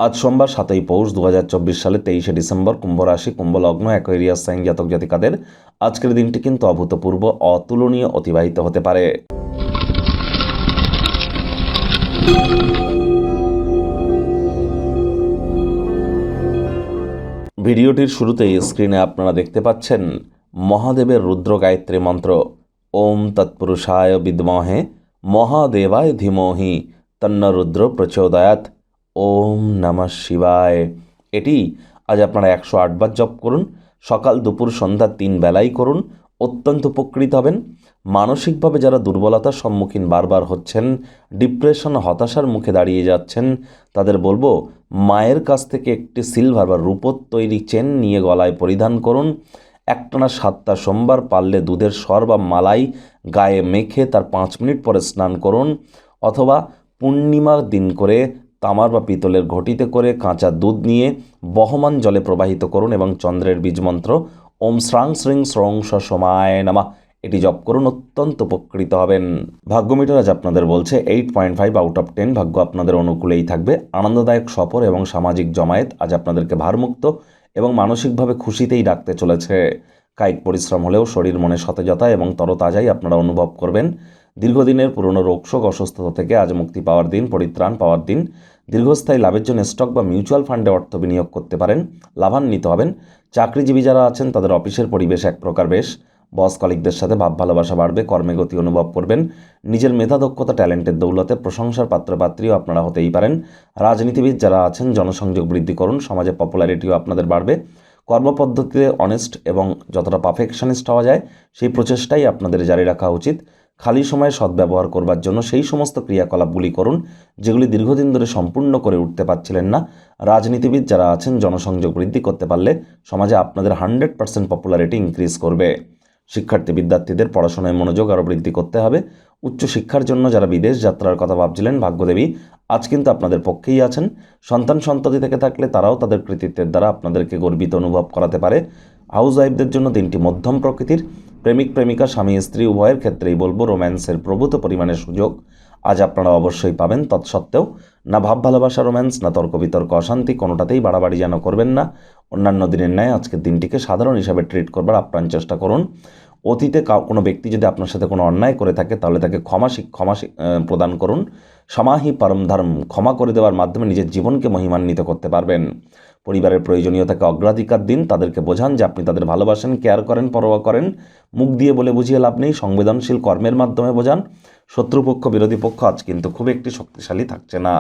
আজ সোমবার 7ই পৌষ 2024 সালে 23শে ডিসেম্বর, কুম্ভ রাশি, কুম্ভ লগ্ন, অ্যাকোয়ারিয়াস সাইন জাতক জাতিকাদের আজকের দিনটি কিন্তু অভূতপূর্ব, অতুলনীয় অতিবাহিত হতে পারে। ভিডিওটির শুরুতেই স্ক্রিনে আপনারা দেখতে পাচ্ছেন মহাদেবের রুদ্র গায়ত্রী মন্ত্র। ওম তৎপুরুষায় বিদ্মহে মহাদেবায় ধীমহি তন্ন রুদ্র প্রচোদয়াৎ। ওম নমঃ শিবায়। এটি আজ আপনারা 108 বার জপ করুন। সকাল, দুপুর, সন্ধ্যা 3 বেলাই করুন। অত্যন্ত উপকৃত হবেন। মানসিকভাবে যারা দুর্বলতার সম্মুখীন বারবার হচ্ছেন, ডিপ্রেশন, হতাশার মুখে দাঁড়িয়ে যাচ্ছেন, তাদের বলবো মায়ের কাছ থেকে একটি সিলভার বা রূপোর তৈরি চেন নিয়ে গলায় পরিধান করুন। একটানা 7টা সোমবার পারলে দুধের সর বা মালাই গায়ে মেখে তার 5 মিনিট পরে স্নান করুন, অথবা পূর্ণিমার দিন করে তামার বা পিতলের ঘটিতে করে কাঁচা দুধ নিয়ে বহমান জলে প্রবাহিত করুন এবং চন্দ্রের বীজ মন্ত্র ওম শ্রাং শ্রীং শ্রং সমায় নমঃ এটি জপ করুন। অত্যন্ত উপকৃত হবেন। ভাগ্য মিটার আজ আপনাদের বলছে 8.5 আউট অফ 10। ভাগ্য আপনাদের অনুকূলেই থাকবে। আনন্দদায়ক সফর এবং সামাজিক জমায়েত আজ আপনাদেরকে ভারমুক্ত এবং মানসিকভাবে খুশিতেই রাখতে চলেছে। কায়িক পরিশ্রম হলেও শরীর মনে সতেজতা এবং তরতাজাই আপনারা অনুভব করবেন। দীর্ঘদিনের পুরনো রোগশোক, অসুস্থতা থেকে আজ মুক্তি পাওয়ার দিন, পরিত্রাণ পাওয়ার দিন। দীর্ঘস্থায়ী লাভের জন্য স্টক বা মিউচুয়াল ফান্ডে অর্থ বিনিয়োগ করতে পারেন, লাভান্বিত হবেন। চাকরিজীবী যারা আছেন তাদের অফিসের পরিবেশ এক প্রকার বেশ। বস কলিগদের সাথে ভাব ভালোবাসা বাড়বে, কর্মে গতি অনুভব করবেন। নিজের মেধা, দক্ষতা, ট্যালেন্টের দৌলতে প্রশংসার পাত্রপাত্রীও আপনারা হতেই পারেন। রাজনীতিবিদ যারা আছেন জনসংযোগ বৃদ্ধি করুন, সমাজে পপুলারিটিও আপনাদের বাড়বে। কর্মপদ্ধতিতে অনেস্ট এবং যতটা পারফেকশনিস্ট হওয়া যায় সেই প্রচেষ্টাই আপনাদের জারি রাখা উচিত। খালি সময়ে সদ্ব্যবহার করবার জন্য সেই সমস্ত ক্রিয়াকলাপগুলি করুন যেগুলি দীর্ঘদিন ধরে সম্পূর্ণ করে উঠতে পারছিলেন না। রাজনীতিবিদ যারা আছেন জনসংযোগ বৃদ্ধি করতে পারলে সমাজে আপনাদের 100% পপুলারিটি ইনক্রিজ করবে। শিক্ষার্থী বিদ্যার্থীদের পড়াশোনায় মনোযোগ আরও বৃদ্ধি করতে হবে। উচ্চশিক্ষার জন্য যারা বিদেশ যাত্রার কথা ভাবছিলেন, ভাগ্যদেবী আজ কিন্তু আপনাদের পক্ষেই আছেন। সন্তান সন্ততি থেকে থাকলে তারাও তাদের কৃতিত্বের দ্বারা আপনাদেরকে গর্বিত অনুভব করাতে পারে। হাউস ওয়াইফদের জন্য দিনটি মধ্যম প্রকৃতির। প্রেমিক প্রেমিকা, স্বামী স্ত্রী উভয়ের ক্ষেত্রেই বলবো রোম্যান্সের প্রভূত পরিমাণে সুযোগ আজ আপনারা অবশ্যই পাবেন। তৎসত্ত্বেও না ভাব ভালোবাসা রোম্যান্স, না তর্ক বিতর্ক অশান্তি, কোনোটাতেই বাড়াবাড়ি যেন করবেন না। অন্যান্য দিনের ন্যায় আজকের দিনটিকে সাধারণ হিসাবে ট্রিট করবার আপ্রাণ চেষ্টা করুন। অতীতে কোনো ব্যক্তি যদি আপনার সাথে কোনো অন্যায় করে থাকে তাহলে তাকে ক্ষমা প্রদান করুন। সমাহি পরম ধর্ম, ক্ষমা করে দেওয়ার মাধ্যমে নিজের জীবনকে মহিমান্বিত করতে পারবেন। পরিবারের প্রয়োজনীয়তাকে অগ্রাধিকার দিন, তাদেরকে বোঝান যে আপনি তাদের ভালোবাসেন, কেয়ার করেন, পরোয়া করেন। মুখ দিয়ে বলে বুঝিয়ে লাভ নেই, সংবেদনশীল কর্মের মাধ্যমে বোঝান। শত্রুপক্ষ, বিরোধী পক্ষ আজ কিন্তু খুব একটি শক্তিশালী থাকছে না।